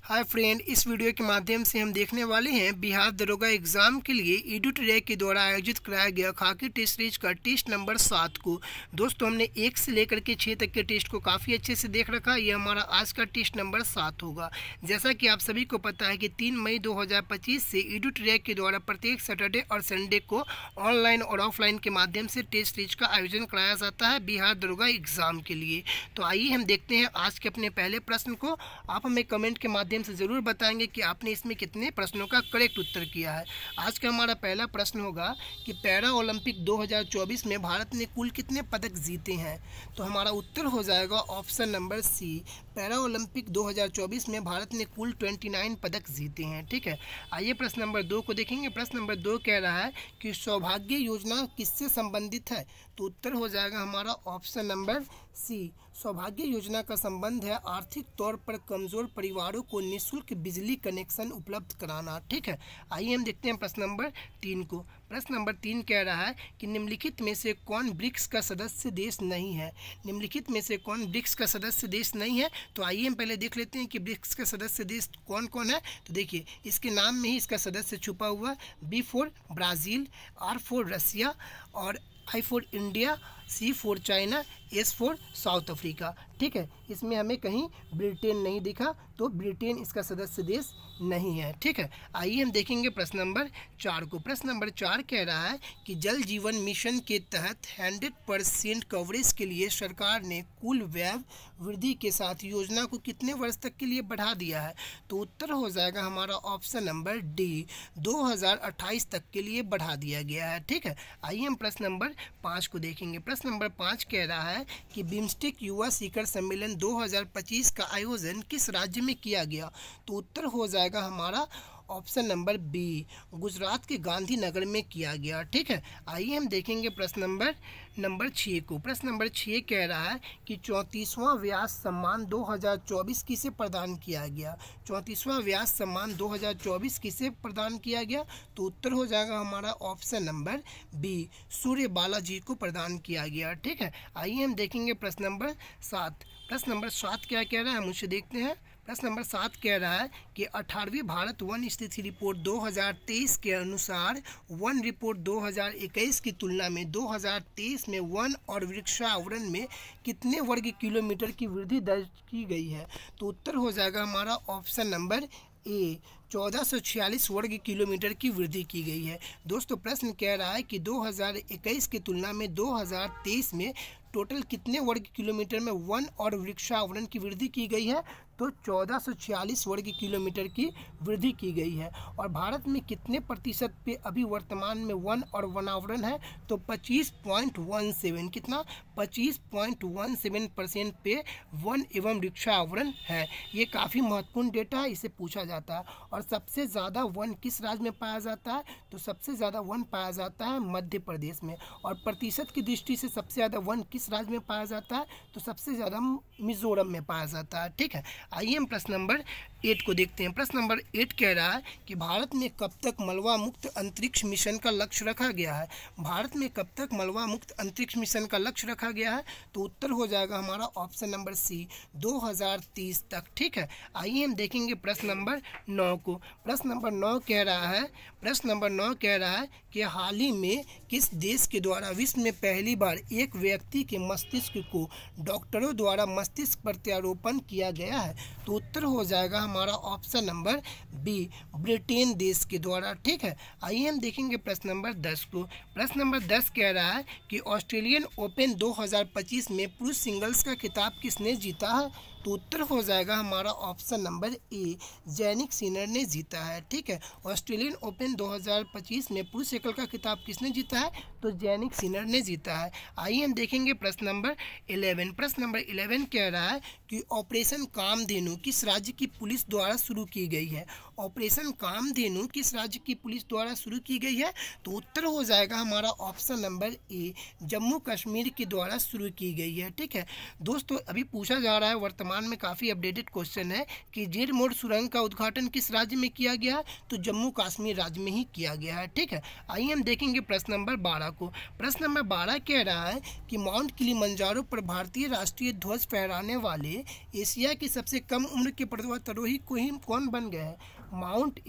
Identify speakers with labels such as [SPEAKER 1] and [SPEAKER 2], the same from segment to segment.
[SPEAKER 1] Hi friend, इस video के माध्यम से हम देखने वाले हैं बिहार दरोगा एग्जाम के लिए एडुट्रैक के द्वारा आयोजित कराया गया खाकी टेस्ट सीरीज का टेस्ट नंबर 7 को। दोस्तों, हमने 1 से लेकर के 6 तक के टेस्ट को काफ़ी अच्छे से देख रखा। ये हमारा आज का टेस्ट नंबर 7 होगा। जैसा कि आप सभी को पता है कि 3 मई 2025 से एडुट्रैक के द्वारा प्रत्येक सैटरडे और संडे को ऑनलाइन और ऑफलाइन के माध्यम से टेस्ट सीरीज का आयोजन कराया जाता है बिहार दरोगा एग्जाम के लिए। तो आइए हम देखते हैं आज के अपने पहले प्रश्न को। आप हमें कमेंट के माध्यम से ज़रूर बताएंगे कि आपने इसमें कितने प्रश्नों का करेक्ट उत्तर किया है। आज का हमारा पहला प्रश्न होगा कि पैरा ओलंपिक 2024 में भारत ने कुल कितने पदक जीते हैं। तो हमारा उत्तर हो जाएगा option number C. Para Olympic 2024 में भारत ने कुल 29 पदक जीते हैं। ठीक है, आइए प्रश्न नंबर 2 को देखेंगे। प्रश्न नंबर 2 कह रहा है कि सौभाग्य योजना किससे संबंधित है। तो उत्तर हो जाएगा हमारा ऑप्शन नंबर सी। सौभाग्य योजना का संबंध है आर्थिक तौर पर कमजोर परिवारों को निःशुल्क बिजली कनेक्शन उपलब्ध कराना। ठीक है, आइए हम देखते हैं प्रश्न नंबर 3 को। प्रश्न नंबर 3 कह रहा है कि निम्नलिखित में से कौन ब्रिक्स का सदस्य देश नहीं है। निम्नलिखित में से कौन ब्रिक्स का सदस्य देश नहीं है। तो आइए हम पहले देख लेते हैं कि ब्रिक्स का सदस्य देश कौन कौन है। तो देखिए, इसके नाम में ही इसका सदस्य छुपा हुआ है। B for Brazil, R for Russia और I for India, C for China, S for South Africa. ठीक है, इसमें हमें कहीं ब्रिटेन नहीं दिखा, तो ब्रिटेन इसका सदस्य देश नहीं है। ठीक है, आइए हम देखेंगे प्रश्न नंबर 4 को। प्रश्न नंबर 4 कह रहा है कि जल जीवन मिशन के तहत 100% कवरेज के लिए सरकार ने कुल व्यय वृद्धि के साथ योजना को कितने वर्ष तक के लिए बढ़ा दिया है। तो उत्तर हो जाएगा हमारा ऑप्शन नंबर डी, 2028 तक के लिए बढ़ा दिया गया है। ठीक है, आइए हम प्रश्न नंबर 5 को देखेंगे। प्रश्न नंबर 5 कह रहा है कि बिम्स्टेक युवा शिखर सम्मेलन 2025 का आयोजन किस राज्य में किया गया। तो उत्तर हो जाएगा हमारा ऑप्शन नंबर बी, गुजरात के गांधीनगर में किया गया। ठीक है, आइए हम देखेंगे प्रश्न नंबर 6 को। प्रश्न नंबर 6 कह रहा है कि 34वां व्यास सम्मान 2024 किसे प्रदान किया गया। 34वां व्यास सम्मान 2024 किसे प्रदान किया गया। तो उत्तर हो जाएगा हमारा ऑप्शन नंबर बी, सूर्य बालाजी को प्रदान किया गया। ठीक है, आइए हम देखेंगे प्रश्न नंबर 7। प्रश्न नंबर 7 क्या कह रहा है, हम उसे देखते हैं। प्रश्न नंबर 7 कह रहा है कि 18वीं भारत वन स्थिति रिपोर्ट 2023 के अनुसार वन रिपोर्ट 2021 की तुलना में 2023 में वन और वृक्षावरण में कितने वर्ग किलोमीटर की वृद्धि दर्ज की गई है। तो उत्तर हो जाएगा हमारा ऑप्शन नंबर ए, 1446 वर्ग किलोमीटर की वृद्धि की गई है। दोस्तों, प्रश्न कह रहा है कि 2021 की तुलना में 2023 में टोटल कितने वर्ग किलोमीटर में वन और वृक्षावरण की वृद्धि की गई है। तो 1446 वर्ग किलोमीटर की वृद्धि की गई है। और भारत में कितने प्रतिशत पे अभी वर्तमान में वन और वनावरण है। तो 25.17, कितना 25.17% पे वन एवं वृक्षावरण है। ये काफ़ी महत्वपूर्ण डेटा है, इसे पूछा जाता है। और सबसे ज़्यादा वन किस राज्य में पाया जाता है। तो सबसे ज़्यादा वन पाया जाता है मध्य प्रदेश में। और प्रतिशत की दृष्टि से सबसे ज़्यादा वन किस राज्य में पाया जाता है। तो सबसे ज़्यादा मिजोरम में पाया जाता है। ठीक है, आइए हम प्रश्न नंबर 8 को देखते हैं। प्रश्न नंबर 8 कह रहा है कि भारत में कब तक मलबा मुक्त अंतरिक्ष मिशन का लक्ष्य रखा गया है। भारत में कब तक मलबा मुक्त अंतरिक्ष मिशन का लक्ष्य रखा गया है। तो उत्तर हो जाएगा हमारा ऑप्शन नंबर सी, 2030 तक। ठीक है, आइए हम देखेंगे प्रश्न नंबर 9 को। प्रश्न नंबर 9 कह रहा है कि हाल ही में किस देश के द्वारा विश्व में पहली बार एक व्यक्ति के मस्तिष्क को डॉक्टरों द्वारा मस्तिष्क प्रत्यारोपण किया गया है। तो उत्तर हो जाएगा हमारा ऑप्शन नंबर बी, ब्रिटेन देश के द्वारा। ठीक है, आइए हम देखेंगे प्रश्न नंबर 10 को। प्रश्न नंबर 10 कह रहा है कि ऑस्ट्रेलियन ओपन 2025 में पुरुष सिंगल्स का खिताब किसने जीता है। तो उत्तर हो जाएगा हमारा option number A, Jannik Sinner ने जीता है। ठीक है, ऑस्ट्रेलियन ओपन 2025 में पुरुष एकल का खिताब किसने जीता है। तो जैनिक सिनर ने जीता है। आइए हम देखेंगे प्रश्न नंबर 11। प्रश्न नंबर 11 कह रहा है कि ऑपरेशन कामधेनु किस राज्य की पुलिस द्वारा शुरू की गई है। ऑपरेशन कामधेनु किस राज्य की पुलिस द्वारा शुरू की गई है। तो उत्तर हो जाएगा हमारा option number A, Jammu Kashmir के द्वारा शुरू की गई है। ठीक है, दोस्तों, अभी पूछा जा रहा है वर्तमान वर्तमान में काफ़ी अपडेटेड क्वेश्चन है कि जेड मोड़ सुरंग का उद्घाटन किस राज्य में किया गया है, तो जम्मू कश्मीर राज्य में ही किया गया है। ठीक है, आइए हम देखेंगे प्रश्न नंबर 12 को। प्रश्न नंबर 12 कह रहा है कि माउंट किलिमंजारो पर भारतीय राष्ट्रीय ध्वज फहराने वाले एशिया की सबसे कम उम्र के पर्वतारोही कौन बन गए हैं। माउंट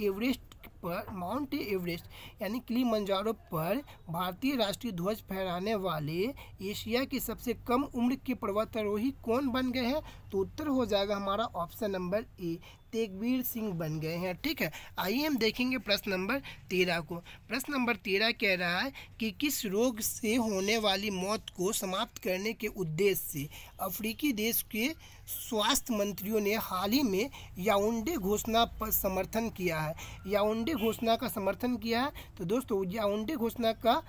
[SPEAKER 1] एवरेस्ट यानी किलिमंजारो पर भारतीय राष्ट्रीय ध्वज फहराने वाले एशिया की सबसे कम उम्र के पर्वतारोही कौन बन गए हैं, तो उत्तर हो जाएगा हमारा ऑप्शन नंबर ए, तेगवीर सिंह बन गए हैं। ठीक है, आइए हम देखेंगे प्रश्न नंबर 13 को। प्रश्न नंबर 13 कह रहा है कि किस रोग से होने वाली मौत को समाप्त करने के उद्देश्य से अफ्रीकी देश के स्वास्थ्य मंत्रियों ने हाल ही में याओंडे घोषणा पर समर्थन किया है। याओंडे घोषणा का समर्थन किया है, तो दोस्तों याओंडे घोषणा का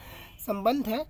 [SPEAKER 1] संबंध है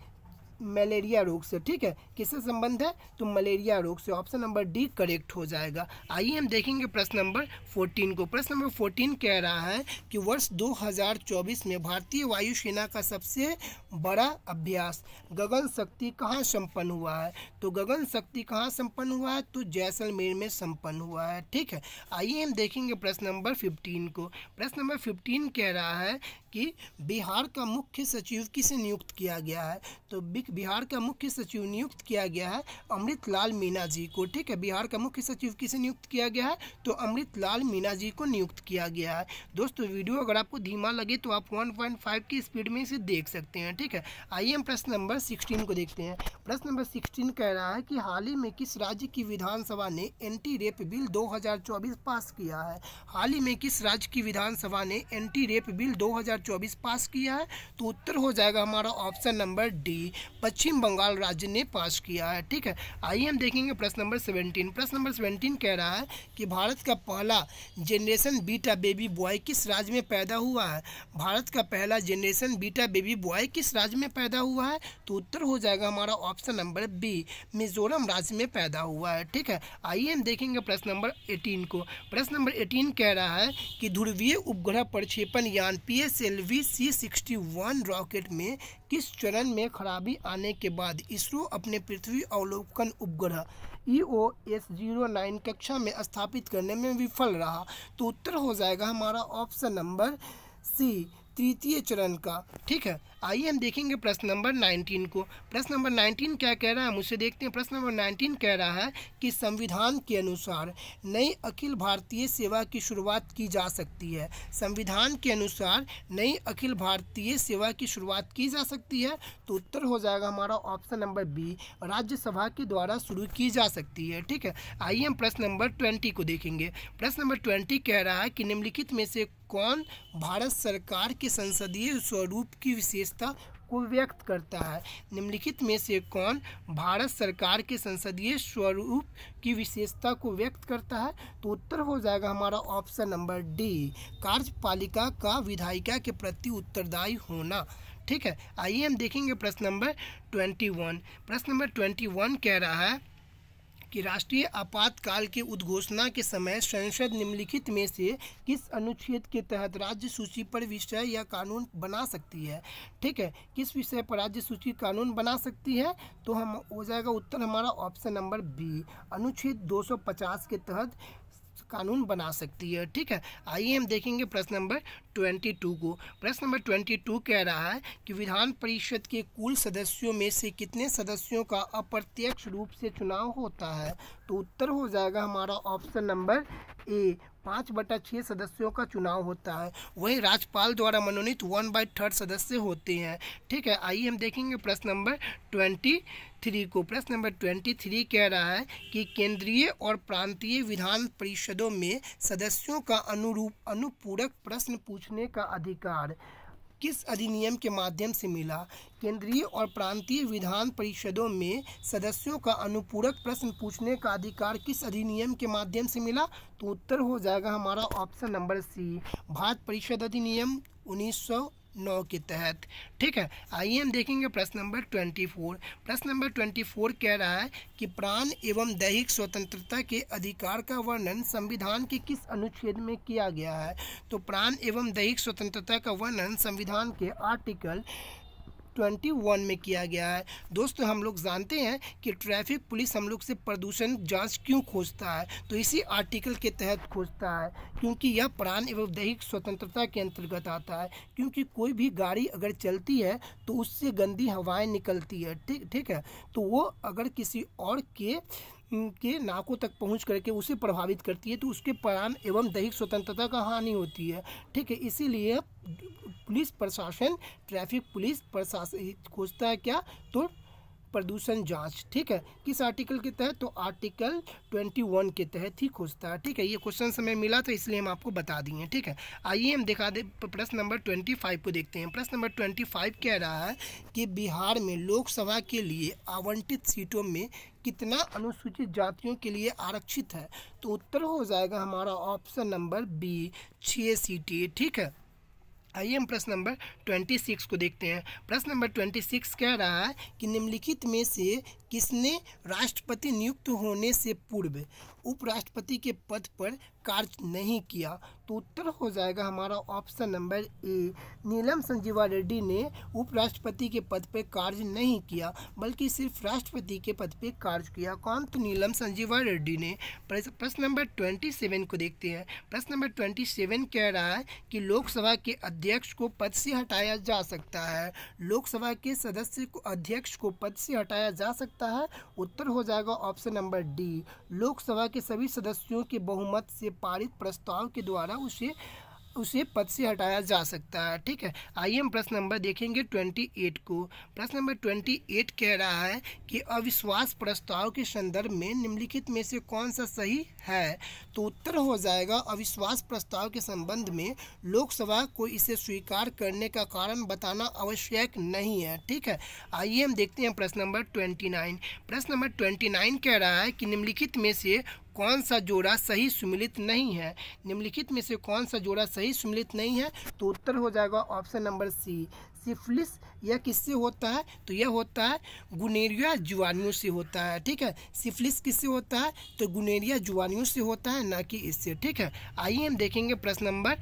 [SPEAKER 1] मलेरिया रोग से। ठीक है, किससे संबंध है, तो मलेरिया रोग से। ऑप्शन नंबर डी करेक्ट हो जाएगा। आइए हम देखेंगे प्रश्न नंबर 14 को। प्रश्न नंबर 14 कह रहा है कि वर्ष 2024 में भारतीय वायुसेना का सबसे बड़ा अभ्यास गगन शक्ति कहाँ संपन्न हुआ है, तो गगन शक्ति कहाँ संपन्न हुआ है, तो जैसलमेर में संपन्न हुआ है। ठीक है, आइए हम देखेंगे प्रश्न नंबर 15 को। प्रश्न नंबर 15 कह रहा है कि बिहार का मुख्य सचिव किसे नियुक्त किया गया है, तो बिहार का मुख्य सचिव नियुक्त किया गया है अमृतलाल मीणा जी को। ठीक है, बिहार का मुख्य सचिव किसे नियुक्त किया गया है, तो अमृतलाल मीणा जी को नियुक्त किया गया है। दोस्तों वीडियो अगर आपको धीमा लगे तो आप 1.5 की स्पीड में इसे देख सकते हैं। ठीक है, आइए हम प्रश्न नंबर 16 को देखते हैं। प्रश्न नंबर 16 कह रहा है कि हाल ही में किस राज्य की विधानसभा ने एंटी रेप बिल 2024 पास किया है। हाल ही में किस राज्य की विधानसभा ने एंटी रेप बिल 2024 पास किया है, तो उत्तर हो जाएगा हमारा ऑप्शन नंबर डी, पश्चिम बंगाल राज्य ने पास किया है। ठीक है, आइए हम देखेंगे प्रश्न नंबर 17। प्रश्न नंबर 17 कह रहा है कि भारत का पहला जनरेशन बीटा बेबी बॉय किस राज्य में पैदा हुआ है। भारत का पहला जनरेशन बीटा बेबी बॉय किस राज्य में पैदा हुआ है, तो उत्तर हो जाएगा हमारा ऑप्शन नंबर बी, मिजोरम राज्य में पैदा हुआ है। ठीक है, आइए हम देखेंगे प्रश्न नंबर 18 को। प्रश्न नंबर 18 कह रहा है कि ध्रुवीय उपग्रह प्रक्षेपण यान PSLV C61 रॉकेट में किस चरण में खराबी आने के बाद इसरो अपने पृथ्वी अवलोकन उपग्रह EOS-09 कक्षा में स्थापित करने में विफल रहा, तो उत्तर हो जाएगा हमारा ऑप्शन नंबर सी, तृतीय चरण का। ठीक है, आइए हम देखेंगे प्रश्न नंबर 19 को। प्रश्न नंबर 19 क्या कह रहा है, मुझसे देखते हैं। प्रश्न नंबर 19 कह रहा है कि संविधान के अनुसार नई अखिल भारतीय सेवा की शुरुआत की जा सकती है। संविधान के अनुसार नई अखिल भारतीय सेवा की शुरुआत की जा सकती है, तो उत्तर हो जाएगा हमारा ऑप्शन नंबर बी, राज्यसभा के द्वारा शुरू की जा सकती है। ठीक है, आइए हम प्रश्न नंबर 20 को देखेंगे। प्रश्न नंबर 20 कह रहा है कि निम्नलिखित में से कौन भारत सरकार के संसदीय स्वरूप की विशेषता को व्यक्त करता है। निम्नलिखित में से कौन भारत सरकार के संसदीय स्वरूप की विशेषता को व्यक्त करता है, तो उत्तर हो जाएगा हमारा ऑप्शन नंबर डी, कार्यपालिका का विधायिका के प्रति उत्तरदायी होना। ठीक है, आइए हम देखेंगे प्रश्न नंबर 21। प्रश्न नंबर 21 कह रहा है कि राष्ट्रीय आपातकाल के उद्घोषणा के समय संसद निम्नलिखित में से किस अनुच्छेद के तहत राज्य सूची पर विषय या कानून बना सकती है। ठीक है, किस विषय पर राज्य सूची कानून बना सकती है, तो हम हो जाएगा उत्तर हमारा ऑप्शन नंबर बी, अनुच्छेद 250 के तहत कानून बना सकती है। ठीक है, आइए हम देखेंगे प्रश्न नंबर 22 को। प्रश्न नंबर 22 कह रहा है कि विधान परिषद के कुल सदस्यों में से कितने सदस्यों का अप्रत्यक्ष रूप से चुनाव होता है, तो उत्तर हो जाएगा हमारा ऑप्शन नंबर ए, 5/6 सदस्यों का चुनाव होता है। वहीं राज्यपाल द्वारा मनोनीत 1/3 सदस्य होते हैं। ठीक है, आइए हम देखेंगे प्रश्न नंबर 23 को। प्रश्न नंबर 23 कह रहा है कि केंद्रीय और प्रांतीय विधान परिषदों में सदस्यों का अनुपूरक प्रश्न पूछने का अधिकार किस अधिनियम के माध्यम से मिला। केंद्रीय और प्रांतीय विधान परिषदों में सदस्यों का अनुपूरक प्रश्न पूछने का अधिकार किस अधिनियम के माध्यम से मिला, तो उत्तर हो जाएगा हमारा ऑप्शन नंबर सी, भारत परिषद अधिनियम 1909 के तहत। ठीक है, आइए हम देखेंगे प्रश्न नंबर 24। प्रश्न नंबर 24 कह रहा है कि प्राण एवं दैहिक स्वतंत्रता के अधिकार का वर्णन संविधान के किस अनुच्छेद में किया गया है, तो प्राण एवं दैहिक स्वतंत्रता का वर्णन संविधान के आर्टिकल 21 में किया गया है। दोस्तों हम लोग जानते हैं कि ट्रैफिक पुलिस हम लोग से प्रदूषण जांच क्यों खोजता है, तो इसी आर्टिकल के तहत खोजता है, क्योंकि यह प्राण एवं दैहिक स्वतंत्रता के अंतर्गत आता है। क्योंकि कोई भी गाड़ी अगर चलती है तो उससे गंदी हवाएं निकलती है, ठीक है, तो वो अगर किसी और के नाकों तक पहुंच करके उसे प्रभावित करती है तो उसके प्राण एवं दैहिक स्वतंत्रता का हानि होती है, ठीक है। इसीलिए पुलिस प्रशासन, ट्रैफिक पुलिस प्रशासन खोजता है क्या, तो प्रदूषण जांच, ठीक है। किस आर्टिकल के तहत, तो आर्टिकल 21 के तहत ही खोजता है, ठीक है। ये क्वेश्चन हमें मिला था इसलिए हम आपको बता दिए, ठीक है। आइए हम दिखा दे प्रश्न नंबर 25 को देखते हैं। प्रश्न नंबर 25 कह रहा है कि बिहार में लोकसभा के लिए आवंटित सीटों में कितना अनुसूचित जातियों के लिए आरक्षित है, तो उत्तर हो जाएगा हमारा ऑप्शन नंबर बी, 6 सीटें, ठीक है। आइए हम प्रश्न नंबर 26 को देखते हैं। प्रश्न नंबर 26 कह रहा है कि निम्नलिखित में से किसने राष्ट्रपति नियुक्त होने से पूर्व उपराष्ट्रपति के पद पर कार्य नहीं किया, तो उत्तर हो जाएगा हमारा option number A, Neelam Sanjiva Reddy ने उपराष्ट्रपति के पद पर कार्य नहीं किया बल्कि सिर्फ राष्ट्रपति के पद पर कार्य किया। कौन, तो नीलम संजीवा रेड्डी ने। प्रश्न नंबर 27 को देखते हैं। प्रश्न नंबर 27 कह रहा है कि लोकसभा के अध्यक्ष को पद से हटाया जा सकता है, लोकसभा के सदस्य को अध्यक्ष को पद से हटाया जा सकता है, उत्तर हो जाएगा ऑप्शन नंबर डी, लोकसभा के सभी सदस्यों के बहुमत से पारित प्रस्ताव के द्वारा उसे पद से हटाया जा सकता है, ठीक है। आइए हम प्रश्न नंबर देखेंगे 28 को। प्रश्न नंबर 28 कह रहा है कि अविश्वास प्रस्ताव के संदर्भ में निम्नलिखित में से कौन सा सही है, तो उत्तर हो जाएगा अविश्वास प्रस्ताव के संबंध में लोकसभा को इसे स्वीकार करने का कारण बताना आवश्यक नहीं है, ठीक है। आइए हम देखते हैं प्रश्न नंबर 29। प्रश्न नंबर 29 कह रहा है कि निम्नलिखित में से कौन सा जोड़ा सही सुमिलित नहीं है, निम्नलिखित में से कौन सा जोड़ा सही सुमिलित नहीं है, तो उत्तर हो जाएगा ऑप्शन नंबर सी, सिफिलिस। यह किससे होता है, तो यह होता है गुनेरिया जीवाणुओं से होता है, ठीक है। सिफिलिस किससे होता है, तो गुनेरिया जीवाणुओं से होता है, ना कि इससे, ठीक है। आइए हम देखेंगे प्रश्न नंबर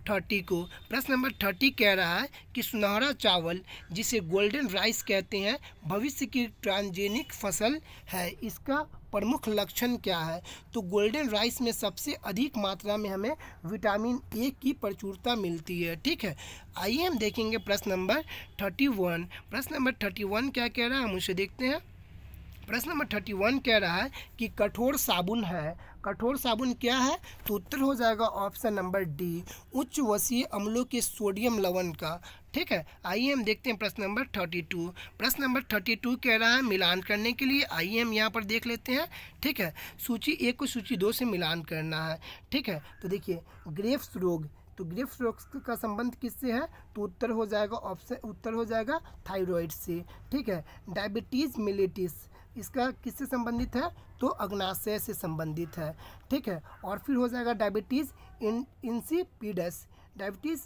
[SPEAKER 1] 30 को। प्रश्न नंबर 30 कह रहा है कि सुनहरा चावल जिसे गोल्डन राइस कहते हैं भविष्य की ट्रांसजेनिक फसल है, इसका प्रमुख लक्षण क्या है, तो गोल्डन राइस में सबसे अधिक मात्रा में हमें विटामिन ए की प्रचुरता मिलती है, ठीक है। आइए हम देखेंगे प्रश्न नंबर 31। प्रश्न नंबर 31 क्या कह रहा है, हम उसे देखते हैं। प्रश्न नंबर 31 कह रहा है कि कठोर साबुन है, कठोर साबुन क्या है, तो उत्तर हो जाएगा ऑप्शन नंबर डी, उच्च वसीय अम्लों के सोडियम लवण का, ठीक है। आइए हम देखते हैं प्रश्न नंबर 32। प्रश्न नंबर 32 कह रहा है मिलान करने के लिए, आइए हम यहाँ पर देख लेते हैं, ठीक है। सूची 1 को सूची 2 से मिलान करना है, ठीक है। तो देखिए ग्रेव्स रोग, तो ग्रेव्स रोग का संबंध किससे है, तो उत्तर हो जाएगा थायराइड से, ठीक है। डायबिटीज़ मिलेटिस, इसका किससे संबंधित है, तो अग्नाशय से संबंधित है, ठीक है। और फिर हो जाएगा डायबिटीज़ इंसिपिडस, डायबिटीज़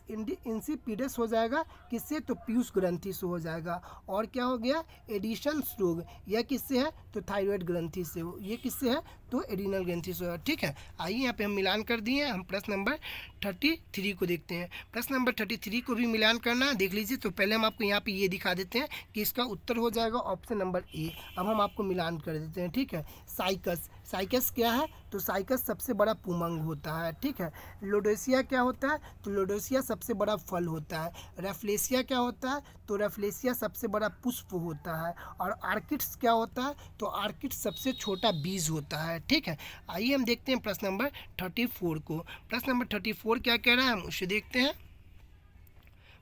[SPEAKER 1] इंसिपिडस हो जाएगा किससे, तो पीयूष ग्रंथि से हो जाएगा। और क्या हो गया, एडिशंस रोग, यह किससे है, तो थायराइड ग्रंथि से, ये किससे है, तो एडिनल ग्रंथि से, ठीक है। आइए यहाँ पे हम मिलान कर दिए। हम प्रश्न नंबर 33 को देखते हैं। प्रश्न नंबर 33 को भी मिलान करना देख लीजिए। तो पहले हम आपको यहाँ पे ये दिखा देते हैं कि इसका उत्तर हो जाएगा ऑप्शन नंबर ए। अब हम आपको मिलान कर देते हैं, ठीक है। साइकस, साइकस क्या है, तो साइकस सबसे बड़ा पुमंग होता है, ठीक है। लोडोसिया क्या होता है, तो लोडोसिया सबसे बड़ा फल होता है। रेफ्लेसिया क्या होता है, तो रेफ्लेसिया सबसे बड़ा पुष्प होता है। और आर्किड्स क्या होता है, तो आर्किड्स सबसे छोटा बीज होता है, ठीक है। आइए हम देखते हैं प्रश्न नंबर 34 को। प्रश्न नंबर 34 क्या कह रहा है, हम उसे देखते हैं।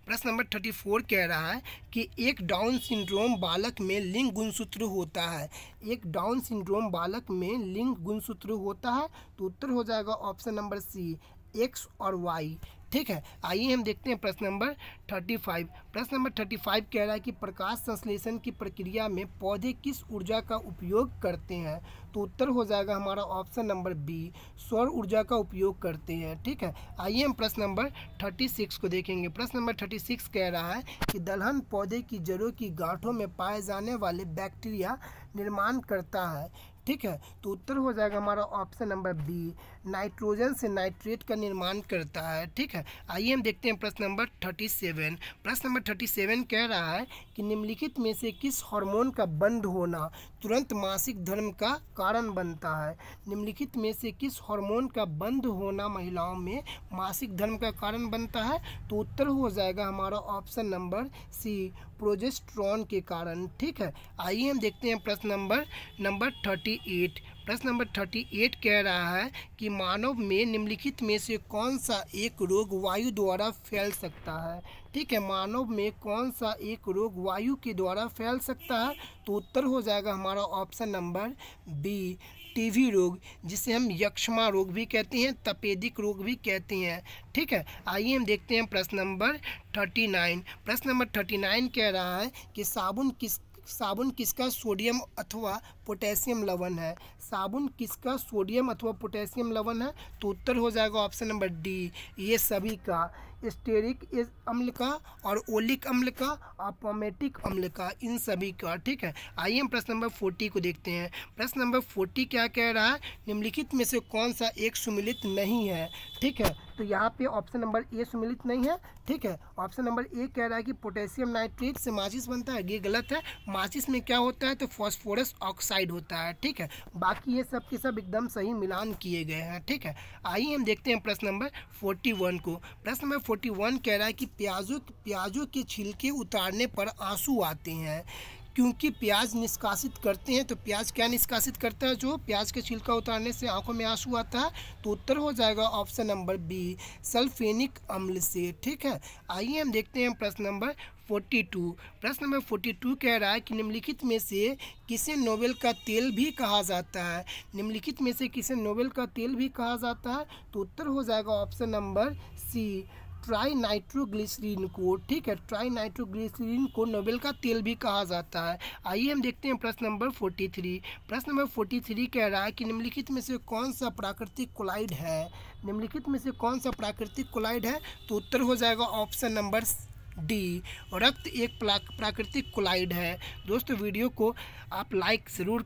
[SPEAKER 1] प्रश्न नंबर 34 कह रहा है कि एक डाउन सिंड्रोम बालक में लिंग गुणसूत्र होता है, एक डाउन सिंड्रोम बालक में लिंग गुणसूत्र होता है, तो उत्तर हो जाएगा ऑप्शन नंबर सी, एक्स और वाई, ठीक है। आइए हम देखते हैं प्रश्न नंबर 35। प्रश्न नंबर 35 कह रहा है कि प्रकाश संश्लेषण की प्रक्रिया में पौधे किस ऊर्जा का उपयोग करते हैं, तो उत्तर हो जाएगा हमारा ऑप्शन नंबर बी, सौर ऊर्जा का उपयोग करते हैं, ठीक है। आइए हम प्रश्न नंबर 36 को देखेंगे। प्रश्न नंबर 36 कह रहा है कि दलहन पौधे की जड़ों की गांठों में पाए जाने वाले बैक्टीरिया निर्माण करता है, ठीक है, तो उत्तर हो जाएगा हमारा ऑप्शन नंबर बी, नाइट्रोजन से नाइट्रेट का निर्माण करता है। ठीक है, आइए हम देखते हैं प्रश्न नंबर 37। प्रश्न नंबर 37 कह रहा है कि निम्नलिखित में से किस हार्मोन का बंद होना तुरंत मासिक धर्म का कारण बनता है। निम्नलिखित में से किस हार्मोन का बंद होना महिलाओं में मासिक धर्म का कारण बनता है, तो उत्तर हो जाएगा हमारा ऑप्शन नंबर सी, प्रोजेस्टेरॉन के कारण। ठीक है, आइए हम देखते हैं प्रश्न नंबर 38। प्रश्न नंबर 38 कह रहा है कि मानव में निम्नलिखित में से कौन सा एक रोग वायु द्वारा फैल सकता है। ठीक है, मानव में कौन सा एक रोग वायु के द्वारा फैल सकता है, तो उत्तर हो जाएगा हमारा ऑप्शन नंबर बी, टीबी रोग, जिसे हम यक्ष्मा रोग भी कहते हैं, तपेदिक रोग भी कहते हैं। ठीक है, आइए हम देखते हैं प्रश्न नंबर 39। प्रश्न नंबर 39 कह रहा है कि साबुन किसका सोडियम अथवा पोटेशियम लवण है। साबुन किसका सोडियम अथवा पोटेशियम लवण है, तो उत्तर हो जाएगा ऑप्शन नंबर डी, ये सभी का, स्टेरिक अम्ल का और ओलिक अम्ल का और पमेटिक अम्ल का, इन सभी का। ठीक है, आइए हम प्रश्न नंबर 40 को देखते हैं। प्रश्न नंबर 40 क्या कह रहा है, निम्नलिखित में से कौन सा एक सुमिलित नहीं है। ठीक है, तो यहाँ पे ऑप्शन नंबर ए सुमिलित नहीं है। ठीक है, ऑप्शन नंबर ए कह रहा है कि पोटेशियम नाइट्रेट से माचिस बनता है, ये गलत है। माचिस में क्या होता है, तो फॉस्फोरस ऑक्साइड होता है। ठीक है, बाकी ये सब के सब एकदम सही मिलान किए गए हैं। ठीक है, आइए हम देखते हैं प्रश्न नंबर 41 को। प्रश्न नंबर 41 कह रहा है कि प्याजों के छिलके उतारने पर आंसू आते हैं, क्योंकि प्याज निष्कासित करते हैं। तो प्याज क्या निष्कासित करता है, जो प्याज के छिलका उतारने से आंखों में आंसू आता है, तो उत्तर हो जाएगा ऑप्शन नंबर बी, सल्फेनिक अम्ल से। ठीक है, आइए हम देखते हैं प्रश्न नंबर 42। प्रश्न नंबर 42 कह रहा है कि निम्नलिखित में से किसे नोबेल का तेल भी कहा जाता है। निम्नलिखित में से किसे नोबेल का तेल भी कहा जाता है, तो उत्तर हो जाएगा option number C, trinitroglycerin को। ठीक है, ट्राई नाइट्रोग्लिसरीन को नोबेल का तेल भी कहा जाता है। आइए हम देखते हैं प्रश्न नंबर 43। प्रश्न नंबर 43 कह रहा है कि निम्नलिखित में से कौन सा प्राकृतिक कोलाइड है। निम्नलिखित में से कौन सा प्राकृतिक कोलाइड है, तो उत्तर हो जाएगा ऑप्शन नंबर डी, रक्त एक प्राकृतिक कोलाइड है। दोस्तों, वीडियो को आप लाइक ज़रूर